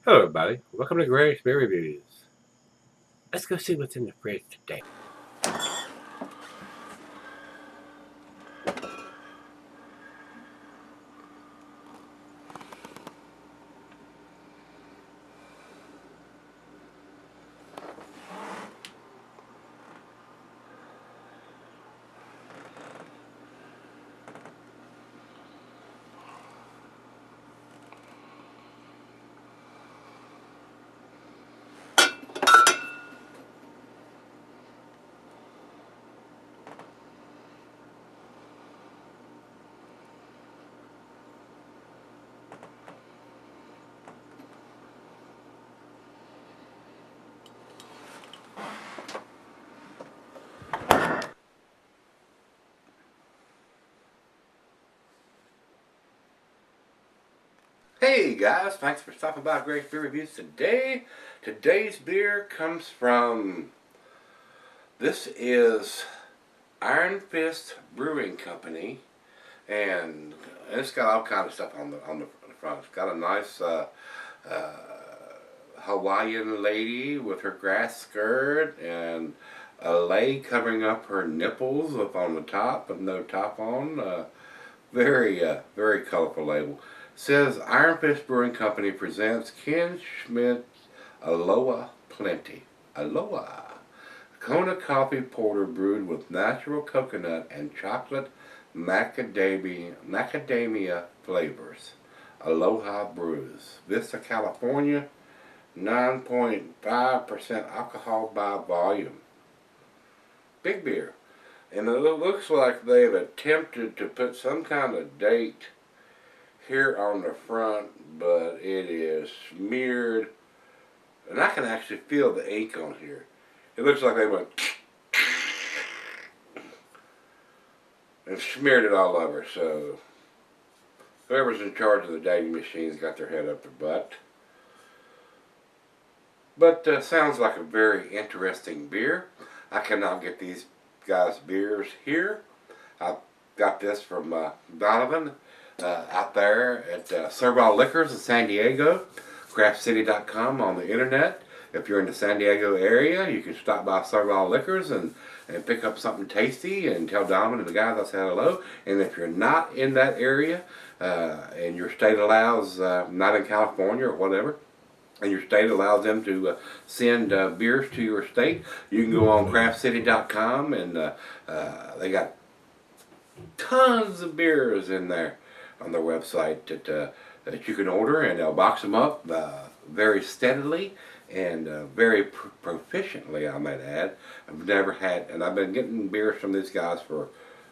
Hello, everybody. Welcome to Gregsbeerreviews. Let's go see what's in the fridge today. Hey guys, thanks for stopping by Gregsbeerreviews today. Today's beer comes from, this is Iron Fist Brewing Company, and it's got all kind of stuff on the front. It's got a nice Hawaiian lady with her grass skirt and a lei covering up her nipples up on the top with no top on. Very colorful label. Says Iron Fist Brewing Company presents Ken Schmidt's Aloha Plenty. Aloha. Kona coffee porter brewed with natural coconut and chocolate macadamia flavors. Aloha Brews. Vista, California. 9.5% alcohol by volume. Big beer. And it looks like they've attempted to put some kind of date here on the front, but it is smeared, and I can actually feel the ink on here. It looks like they went and smeared it all over, so whoever's in charge of the dating machines got their head up their butt. But sounds like a very interesting beer. I cannot get these guys' beers here. I got this from Donovan out there at Servall Liquors in San Diego, craftcity.com on the internet. If you're in the San Diego area, you can stop by Servall Liquors and pick up something tasty and tell Donovan and the guys I said hello. And if you're not in that area and your state allows, not in California or whatever, and your state allows them to send beers to your state, you can go on craftcity.com and they got tons of beers in there on their website that you can order, and they'll box them up very steadily and very proficiently, I might add. I've never had, and I've been getting beers from these guys for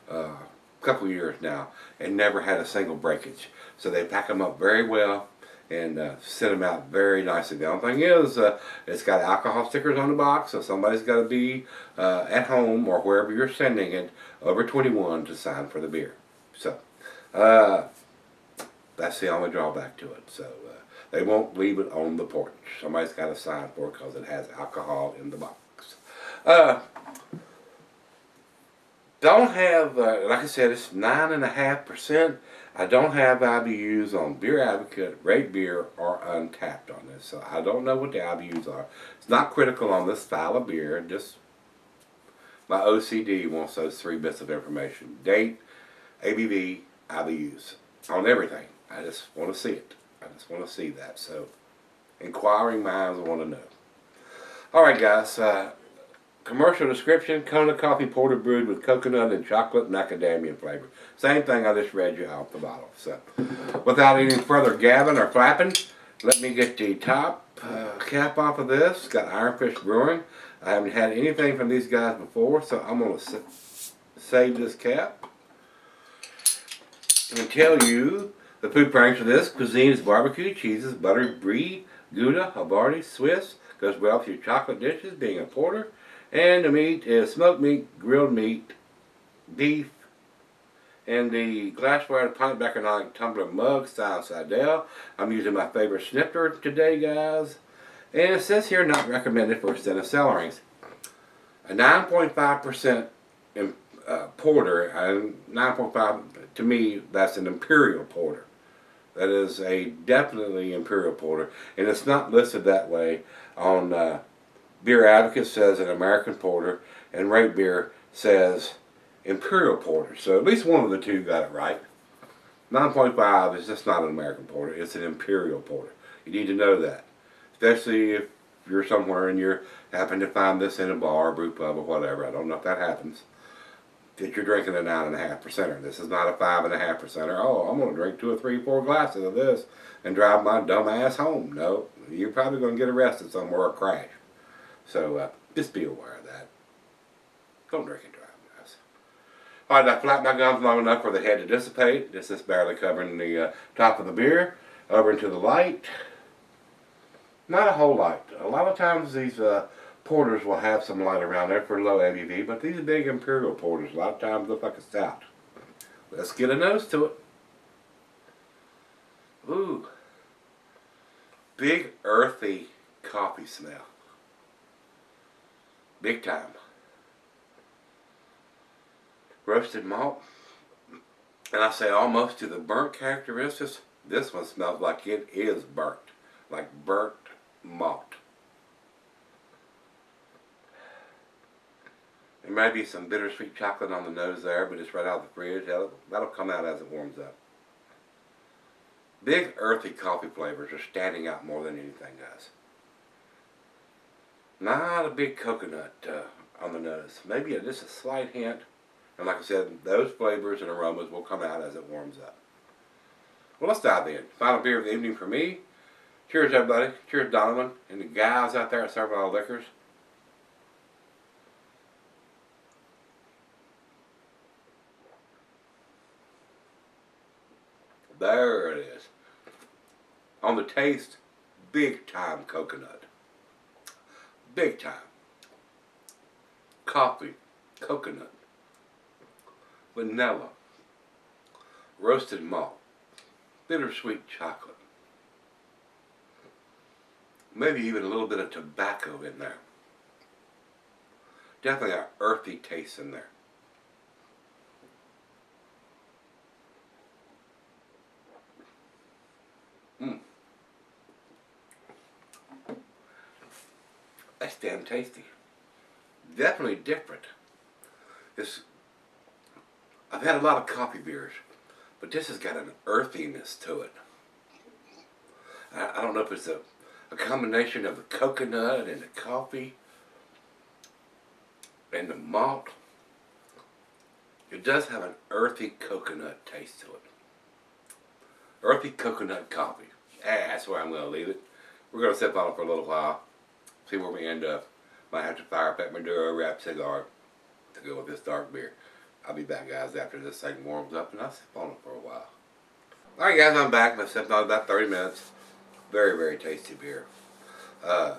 a couple of years now and never had a single breakage. So they pack them up very well and send them out very nicely. The only thing is, it's got alcohol stickers on the box, so somebody's got to be at home or wherever you're sending it over 21 to sign for the beer. So that's the only drawback to it. So they won't leave it on the porch. Somebody's got to sign for it because it has alcohol in the box. Don't have, like I said, it's 9.5%. I don't have IBUs on Beer Advocate, Rate Beer, or Untapped on this, so I don't know what the IBUs are. It's not critical on this style of beer. Just my OCD wants those 3 bits of information: date, ABV, IBUs on everything. I just want to see it. I just want to see that. So, inquiring minds want to know. All right, guys. Commercial description: Kona coffee porter brewed with coconut and chocolate macadamia flavor. Same thing I just read you out the bottle. So, without any further gabbing or flapping, let me get the top cap off of this. It's got Iron Fist Brewing. I haven't had anything from these guys before, so I'm going to save this cap and tell you the food pairings for this. Cuisine is barbecue, cheeses, buttered brie, Gouda, Havarti, Swiss. Goes well with your chocolate dishes, being a porter. And the meat is smoked meat, grilled meat, beef, and the glassware pint economic tumbler mug style Sidell. I'm using my favorite snifter today, guys. And it says here, not recommended for extended cellarings. A 9.5% porter, and 9.5 to me, that's an imperial porter. That is a definitely Imperial Porter, and it's not listed that way on Beer Advocate says an American Porter, and Rate Beer says Imperial Porter. So at least one of the two got it right. 9.5 is just not an American Porter, it's an Imperial Porter. You need to know that. Especially if you're somewhere and you happen to find this in a bar, brew pub, or whatever. I don't know if that happens. That you're drinking a 9.5%er. This is not a 5.5%er. Oh, I'm going to drink 2 or 3, 4 glasses of this and drive my dumb ass home. No, you're probably going to get arrested somewhere or crash. So just be aware of that. Don't drink and drive, guys. Alright, I flapped my gums long enough for the head to dissipate. This is barely covering the top of the beer. Over into the light. Not a whole light. A lot of times these porters will have some light around there for low ABV, but these big Imperial Porters a lot of times look like a stout. Let's get a nose to it. Ooh. Big earthy coffee smell. Big time. Roasted malt. And I say almost to the burnt characteristics. This one smells like it is burnt. Like burnt malt. There may be some bittersweet chocolate on the nose there, but it's right out of the fridge. That'll come out as it warms up. Big earthy coffee flavors are standing out more than anything, guys. Not a big coconut on the nose. Maybe just a slight hint. And like I said, those flavors and aromas will come out as it warms up. Well, let's dive in. Final beer of the evening for me. Cheers, everybody. Cheers, Donovan, and the guys out there at Servall Liquors. There it is. On the taste, big time coconut. Big time. Coffee, coconut, vanilla, roasted malt, bittersweet chocolate. Maybe even a little bit of tobacco in there. Definitely an earthy taste in there. That's damn tasty. Definitely different. I've had a lot of coffee beers, but this has got an earthiness to it. I don't know if it's a combination of the coconut and the coffee and the malt. It does have an earthy coconut taste to it. Earthy coconut coffee. That's where I'm going to leave it. We're going to sip on it for a little while. See where we end up. Might have to fire up that Maduro wrapped cigar to go with this dark beer. I'll be back, guys, after this thing warms up, and I'll sip on it for a while. Alright, guys, I'm back. I've sipped on it about 30 minutes. Very, very tasty beer. The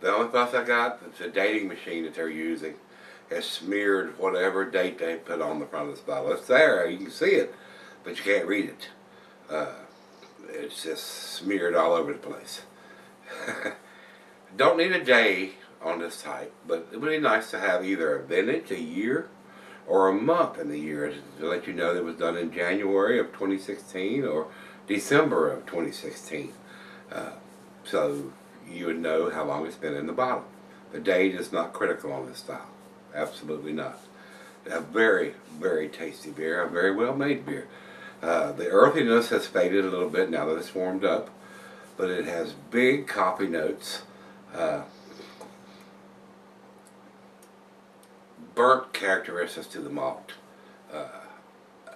only fuss I got is the dating machine that they're using has smeared whatever date they put on the front of this bottle. It's there, you can see it, but you can't read it. It's just smeared all over the place. Don't need a day on this type, but it would be nice to have either a vintage, a year, or a month in the year to let you know that it was done in January of 2016 or December of 2016. So you would know how long it's been in the bottle. The date is not critical on this style. Absolutely not. A very, very tasty beer, a very well made beer. The earthiness has faded a little bit now that it's warmed up, but it has big coffee notes. Burnt characteristics to the malt.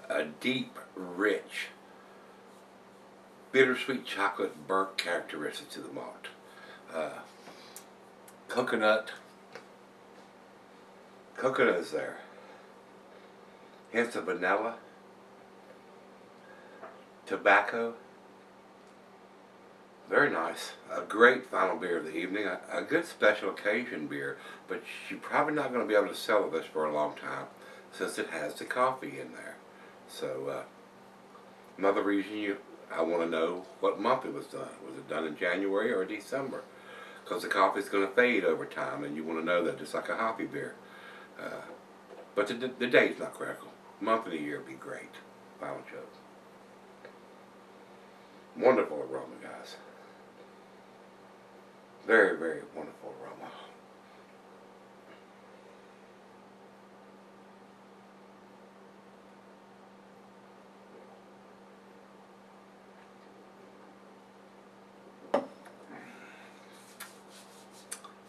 A deep, rich, bittersweet chocolate burnt characteristics to the malt. Coconut. Coconut is there. Hints of vanilla. Tobacco. Very nice. A great final beer of the evening. A good special occasion beer, but you're probably not going to be able to sell this for a long time since it has the coffee in there. So, another reason I want to know what month it was done. Was it done in January or December? Because the coffee is going to fade over time, and you want to know that just like a hoppy beer. But the date's not critical. Month of the year would be great. Final joke. Wonderful aroma, guys. Very, very wonderful aroma.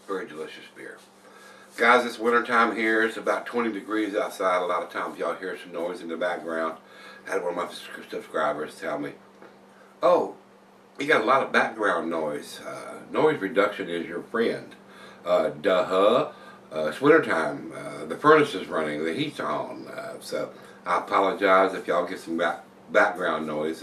Very delicious beer. Guys, it's winter time here. It's about 20 degrees outside. A lot of times y'all hear some noise in the background. I had one of my subscribers tell me, "Oh, you got a lot of background noise. Noise reduction is your friend." It's wintertime. The furnace is running. The heat's on. So I apologize if y'all get some background noise.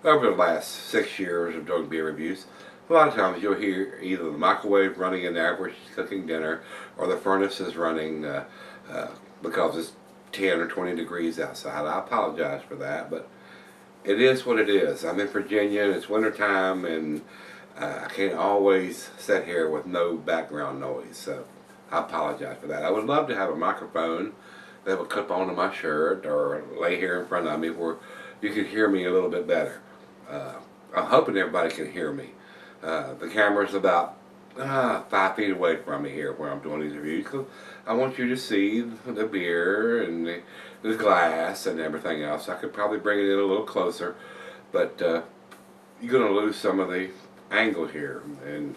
Over the last 6 years of doing beer reviews, a lot of times you'll hear either the microwave running in there where she's cooking dinner, or the furnace is running because it's 10 or 20 degrees outside. I apologize for that, but it is what it is. I'm in Virginia and it's winter time, and I can't always sit here with no background noise, so I apologize for that. I would love to have a microphone that would clip onto my shirt or lay here in front of me where you could hear me a little bit better. I'm hoping everybody can hear me. The camera's about 5 feet away from me here where I'm doing these reviews, because I want you to see the beer and the glass and everything else. I could probably bring it in a little closer, but you're going to lose some of the angle here. And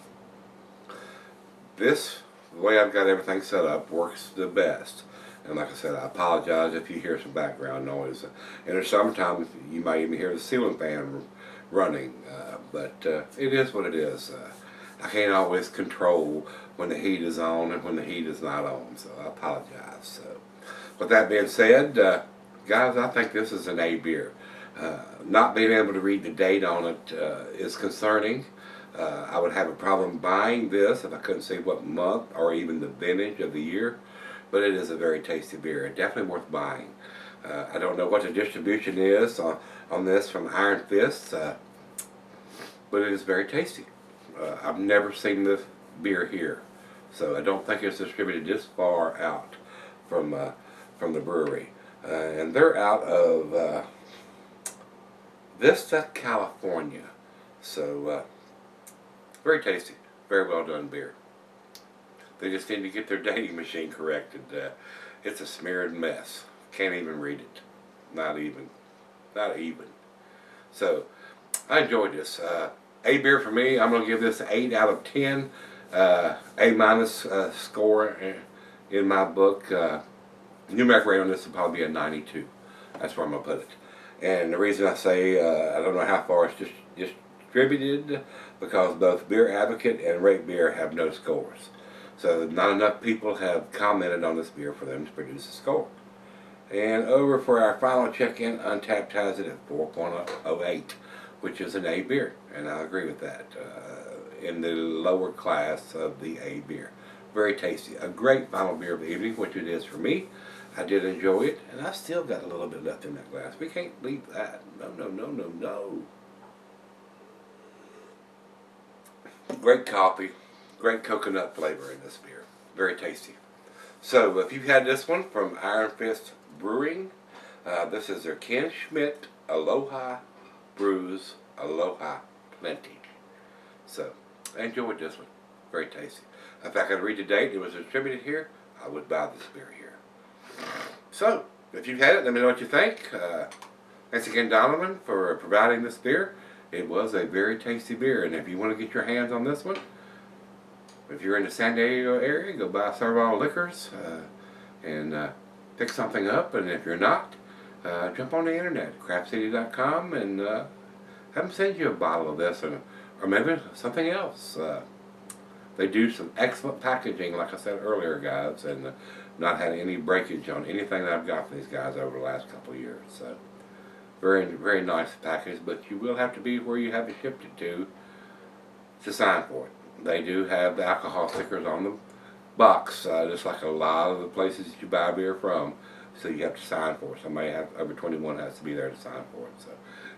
this, the way I've got everything set up, works the best. And like I said, I apologize if you hear some background noise. In the summertime, you might even hear the ceiling fan running, but it is what it is. I can't always control when the heat is on and when the heat is not on, so I apologize. So, with that being said, guys, I think this is an A beer. Not being able to read the date on it is concerning. I would have a problem buying this if I couldn't see what month or even the vintage of the year, but it is a very tasty beer. Definitely worth buying. I don't know what the distribution is on this from Iron Fist, but it is very tasty. I've never seen this beer here, so I don't think it's distributed this far out from the brewery. And they're out of Vista, California. So very tasty, very well done beer. They just need to get their dating machine corrected. It's a smeared mess. Can't even read it. Not even. So I enjoyed this. A beer for me. I'm going to give this an 8 out of 10. A- score in my book. Numeric rate on this will probably be a 92. That's where I'm going to put it. And the reason I say I don't know how far it's just distributed, because both Beer Advocate and Rate Beer have no scores. So not enough people have commented on this beer for them to produce a score. And over for our final check-in, Untappd has it at 4.08, which is an A beer, and I agree with that. In the lower class of the A beer. Very tasty. A great final beer of the evening, which it is for me. I did enjoy it, and I still got a little bit left in that glass. We can't leave that. No. Great coffee, great coconut flavor in this beer. Very tasty. So if you've had this one from Iron Fist Brewing, this is their Ken Schmidt Aloha Brews Aloha Plenty. So I enjoyed this one. Very tasty. If I could read the date it was distributed here, I would buy this beer here. So if you've had it, let me know what you think. Thanks again, Donovan, for providing this beer. It was a very tasty beer, and if you want to get your hands on this one, if you're in the San Diego area, go buy Servall Liquors and pick something up. And if you're not, jump on the internet, craftcity.com, and have them send you a bottle of this, or maybe something else. They do some excellent packaging, like I said earlier, guys, and not had any breakage on anything that I've got from these guys over the last couple of years. So very, very nice package, but you will have to be where you have it shipped it to sign for it. They do have the alcohol stickers on the box, just like a lot of the places that you buy beer from. So you have to sign for it. Somebody over 21 has to be there to sign for it. So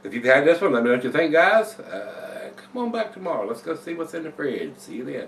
if you've had this one, let me know what you think, guys. Come on back tomorrow. Let's go see what's in the fridge. See you then.